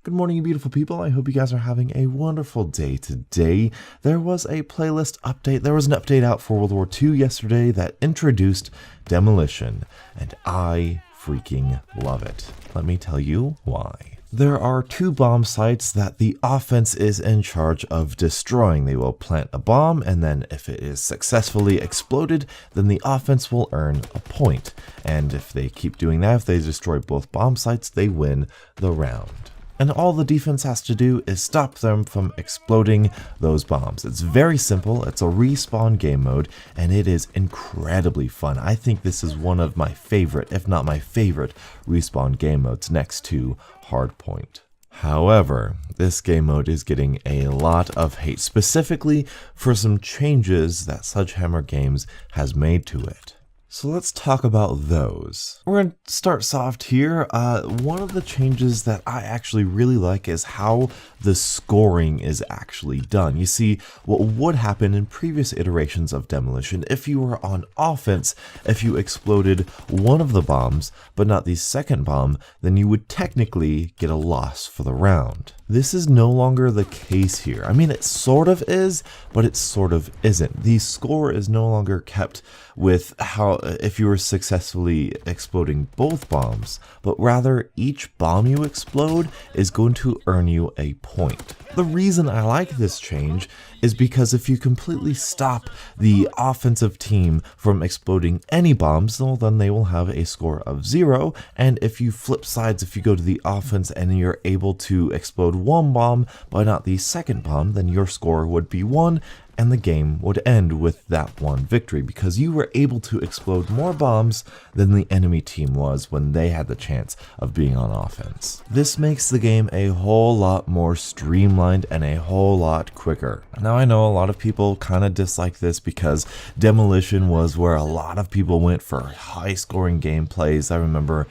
Good morning, you beautiful people. I hope you guys are having a wonderful day today. There was a playlist update. There was an update out for World War II yesterday that introduced Demolition, and I freaking love it. Let me tell you why. There are two bomb sites that the offense is in charge of destroying. They will plant a bomb, and then if it is successfully exploded, then the offense will earn a point. And if they keep doing that, if they destroy both bomb sites, they win the round. And all the defense has to do is stop them from exploding those bombs. It's very simple. It's a respawn game mode, and it is incredibly fun. I think this is one of my favorite, if not my favorite, respawn game modes next to Hardpoint. However, this game mode is getting a lot of hate, specifically for some changes that Sledgehammer Games has made to it. So let's talk about those. We're going to start soft here. One of the changes that I actually really like is how the scoring is actually done. You see, what would happen in previous iterations of Demolition, if you were on offense, if you exploded one of the bombs, but not the second bomb, then you would technically get a loss for the round. This is no longer the case here. I mean, it sort of is, but it sort of isn't. The score is no longer kept with how if you were successfully exploding both bombs, but rather each bomb you explode is going to earn you a point. The reason I like this change is because if you completely stop the offensive team from exploding any bombs, well, then they will have a score of 0, and if you flip sides, if you go to the offense and you're able to explode one bomb but not the second bomb, then your score would be 1, and the game would end with that one victory because you were able to explode more bombs than the enemy team was when they had the chance of being on offense. This makes the game a whole lot more streamlined and a whole lot quicker. Now I know a lot of people kind of dislike this because Demolition was where a lot of people went for high scoring gameplays. I remember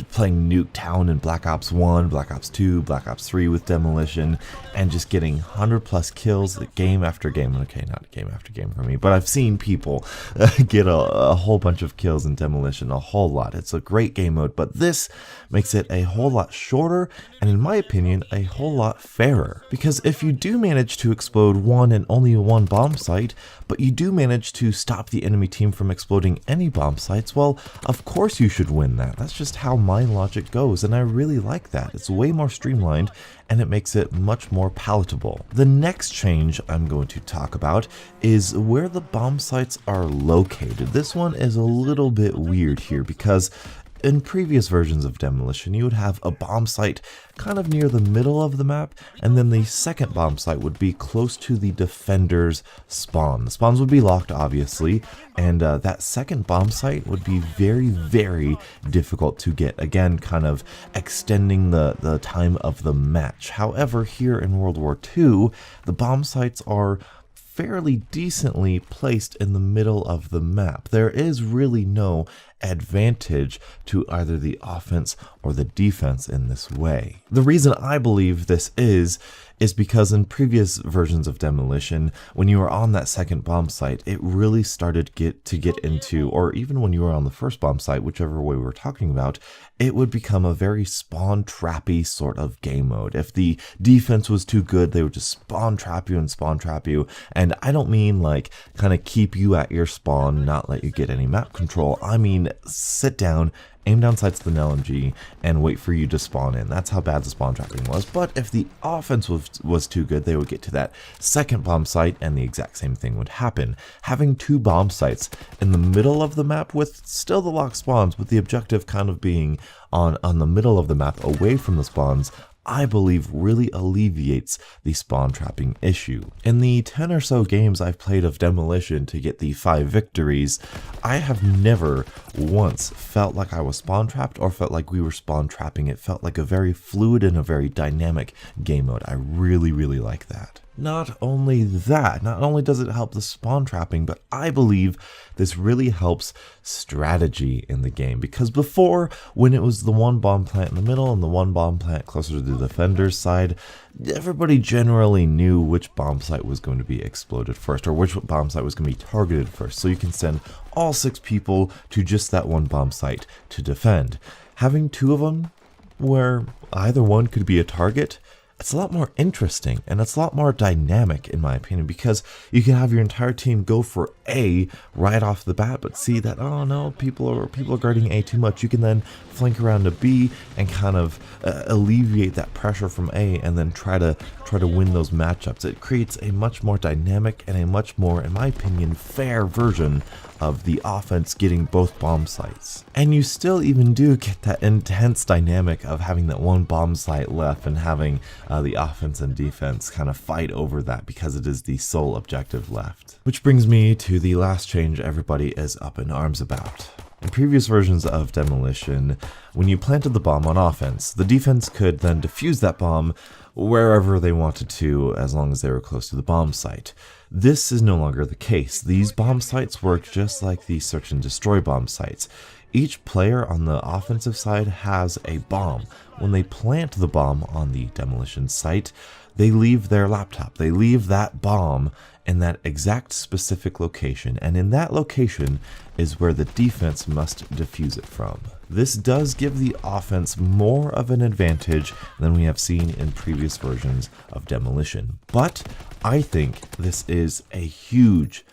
playing Nuketown in Black Ops 1, Black Ops 2, Black Ops 3 with Demolition, and just getting 100 plus kills game after game. Okay, not game after game for me, but I've seen people get a whole bunch of kills in Demolition, a whole lot. It's a great game mode, but this makes it a whole lot shorter, and in my opinion, a whole lot fairer. Because if you do manage to explode one and only one bomb site, but you do manage to stop the enemy team from exploding any bomb sites, well, of course you should win that. That's just how my logic goes, and I really like that. It's way more streamlined, and it makes it much more palatable. The next change I'm going to talk about is where the bomb sites are located. This one is a little bit weird here because in previous versions of Demolition, you would have a bomb site kind of near the middle of the map, and then the second bomb site would be close to the defender's spawn. The spawns would be locked, obviously, and that second bomb site would be very, very difficult to get. Again, kind of extending the time of the match. However, here in World War II, the bomb sites are fairly decently placed in the middle of the map. There is really no advantage to either the offense or the defense in this way. The reason I believe this is because in previous versions of Demolition, when you were on that second bomb site, it really started to get into, or even when you were on the first bomb site, whichever way we were talking about, it would become a very spawn trappy sort of game mode. If the defense was too good, they would just spawn trap you and spawn trap you. And I don't mean like kind of keep you at your spawn, not let you get any map control. I mean sit down, aim down sights with an LMG, and wait for you to spawn in. That's how bad the spawn trapping was. But if the offense was too good, they would get to that second bomb site, and the exact same thing would happen. Having two bomb sites in the middle of the map with still the locked spawns, with the objective kind of being on the middle of the map away from the spawns, I believe really alleviates the spawn trapping issue. In the 10 or so games I've played of Demolition to get the 5 victories, I have never once felt like I was spawn trapped or felt like we were spawn trapping. It felt like a very fluid and a very dynamic game mode. I really, really like that. Not only that, not only does it help the spawn trapping, but I believe this really helps strategy in the game. Because before, when it was the one bomb plant in the middle and the one bomb plant closer to the defender's side, everybody generally knew which bomb site was going to be exploded first, or which bomb site was going to be targeted first. So you can send all 6 people to just that one bomb site to defend. Having 2 of them where either one could be a target, it's a lot more interesting and it's a lot more dynamic in my opinion, because you can have your entire team go for A right off the bat, but see that, oh no, people are guarding A too much. You can then flank around to B and kind of alleviate that pressure from A, and then try to win those matchups. It creates a much more dynamic and a much more, in my opinion, fair version of the offense getting both bomb sites. And you still even do get that intense dynamic of having that one bomb site left and having the offense and defense kind of fight over that, because it is the sole objective left. Which brings me to the last change everybody is up in arms about. In previous versions of Demolition, when you planted the bomb on offense, the defense could then defuse that bomb wherever they wanted to, as long as they were close to the bomb site. This is no longer the case. These bomb sites work just like the search and destroy bomb sites. Each player on the offensive side has a bomb. When they plant the bomb on the demolition site, they leave their laptop. They leave that bomb in that exact specific location, and in that location is where the defense must defuse it from. This does give the offense more of an advantage than we have seen in previous versions of Demolition, but I think this is a huge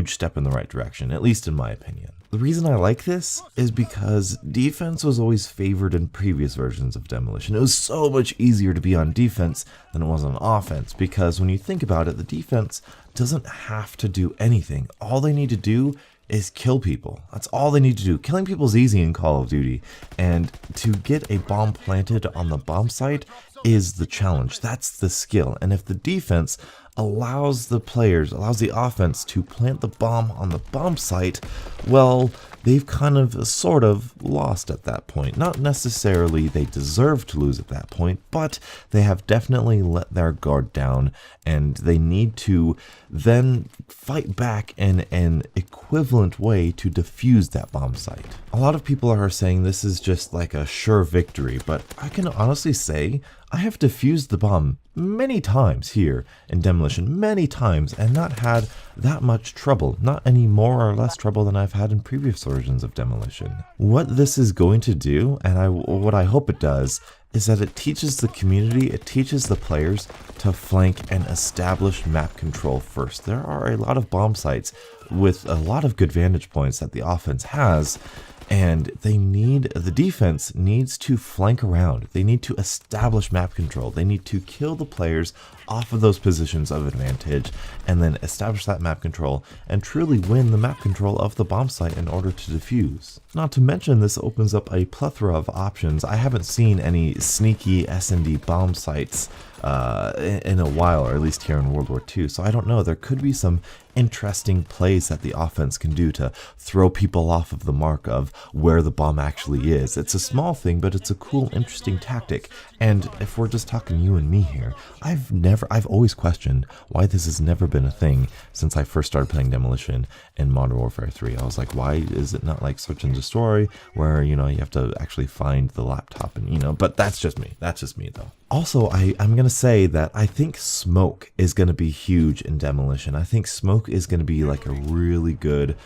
step in the right direction, at least in my opinion. The reason I like this is because defense was always favored in previous versions of Demolition. It was so much easier to be on defense than it was on offense, because when you think about it, the defense doesn't have to do anything. All they need to do is kill people. That's all they need to do. Killing people is easy in Call of Duty, and to get a bomb planted on the bomb site is the challenge. That's the skill. And if the defense allows the offense to plant the bomb on the bomb site, well, they've kind of sort of lost at that point. Not necessarily they deserve to lose at that point, but they have definitely let their guard down, and they need to then fight back in an equivalent way to defuse that bomb site. A lot of people are saying this is just like a sure victory, but I can honestly say I have defused the bomb many times here in Demolition, many times, and not had that much trouble, not any more or less trouble than I've had in previous versions of Demolition. What this is going to do, and what I hope it does, is that it teaches the community, it teaches the players to flank and establish map control first. There are a lot of bomb sites with a lot of good vantage points that the offense has, and the defense needs to flank around. They need to establish map control. They need to kill the players off of those positions of advantage, and then establish that map control and truly win the map control of the bomb site in order to defuse. Not to mention, this opens up a plethora of options. I haven't seen any sneaky S&D bomb sites in a while, or at least here in World War II, so I don't know. There could be some interesting plays that the offense can do to throw people off of the mark of where the bomb actually is. It's a small thing, but it's a cool, interesting tactic. And if we're just talking you and me here, I've always questioned why this has never been a thing since I first started playing Demolition in Modern Warfare 3. I was like, why is it not like Search and Destroy, where, you have to actually find the laptop and, but that's just me. That's just me though. Also, I'm going to say that I think smoke is going to be huge in Demolition. I think smoke is going to be like a really good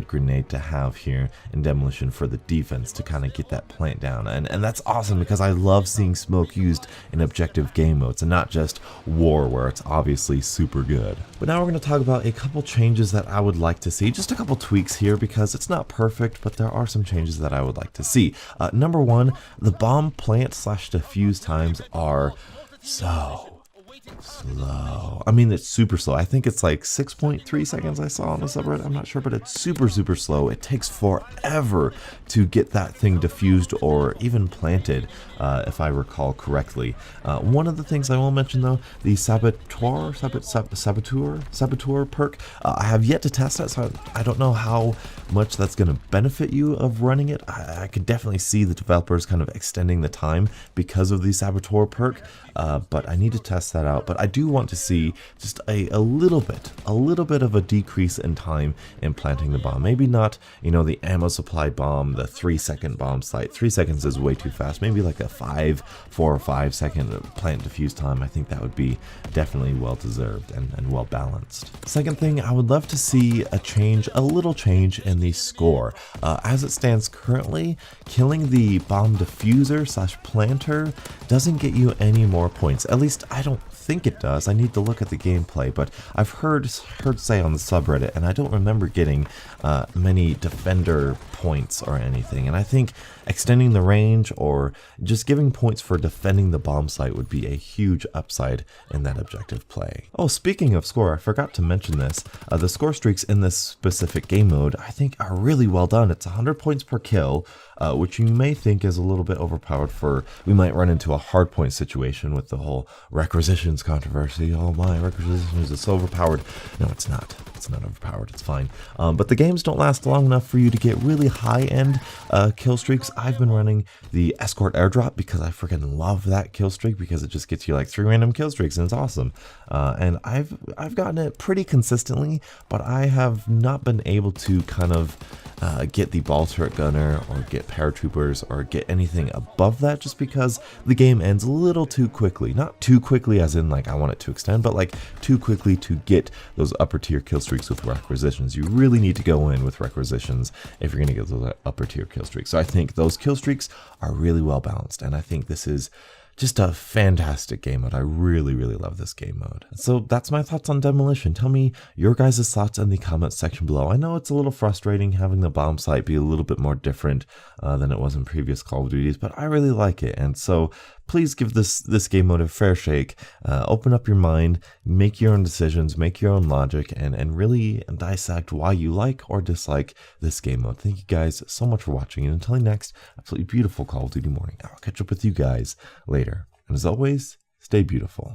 grenade to have here in Demolition for the defense to kind of get that plant down. And that's awesome, because I love seeing smoke used in objective game modes and not just war, where it's obviously super good. But now we're going to talk about a couple changes that I would like to see. Just a couple tweaks here, because it's not perfect, but there are some changes that I would like to see. Number one, the bomb plant / defuse times are so slow. I mean, it's super slow. I think it's like 6.3 seconds I saw on the subreddit. I'm not sure, but it's super slow. It takes forever to get that thing diffused or even planted, if I recall correctly. One of the things I will mention though, the saboteur perk, I have yet to test that, so I don't know how much that's going to benefit you of running it. I could definitely see the developers kind of extending the time because of the saboteur perk, but I need to test that that out, but I do want to see just a little bit of a decrease in time in planting the bomb. Maybe not, you know, the ammo supply bomb, the 3-second bomb sight. 3 seconds is way too fast. Maybe like a 4 or 5 second plant defuse time. I think that would be definitely well deserved and well balanced. Second thing, I would love to see a little change in the score. As it stands currently, killing the bomb diffuser / planter doesn't get you any more points. At least I don't think it does. I need to look at the gameplay, but I've heard say on the subreddit, and I don't remember getting many defender points or anything. And I think extending the range or just giving points for defending the bomb site would be a huge upside in that objective play. Oh, speaking of score, I forgot to mention this. The score streaks in this specific game mode I think are really well done. It's 100 points per kill, which you may think is a little bit overpowered we might run into a hard point situation with the whole requisitions controversy. Oh my, requisitions is so overpowered. No, it's not. It's not overpowered. It's fine. But the games don't last long enough for you to get really high-end kill streaks. I've been running the escort airdrop because I freaking love that kill streak because it just gets you like 3 random kill streaks and it's awesome. And I've gotten it pretty consistently, but I have not been able to kind of get the ball turret gunner or get paratroopers or get anything above that just because the game ends a little too quickly. Not too quickly as in like I want it to extend, but like too quickly to get those upper tier kill streaks with requisitions. You really need to go in with requisitions if you're going to get those upper tier kill streaks. So I think those kill streaks are really well balanced, and I think this is just a fantastic game mode. I really love this game mode. So that's my thoughts on Demolition. Tell me your guys' thoughts in the comments section below. I know it's a little frustrating having the bomb site be a little bit more different than it was in previous Call of Duties, but I really like it. And so please give this game mode a fair shake. Open up your mind, make your own decisions, make your own logic, and really dissect why you like or dislike this game mode. Thank you guys so much for watching, and until next absolutely beautiful Call of Duty morning, I'll catch up with you guys later. And as always, stay beautiful.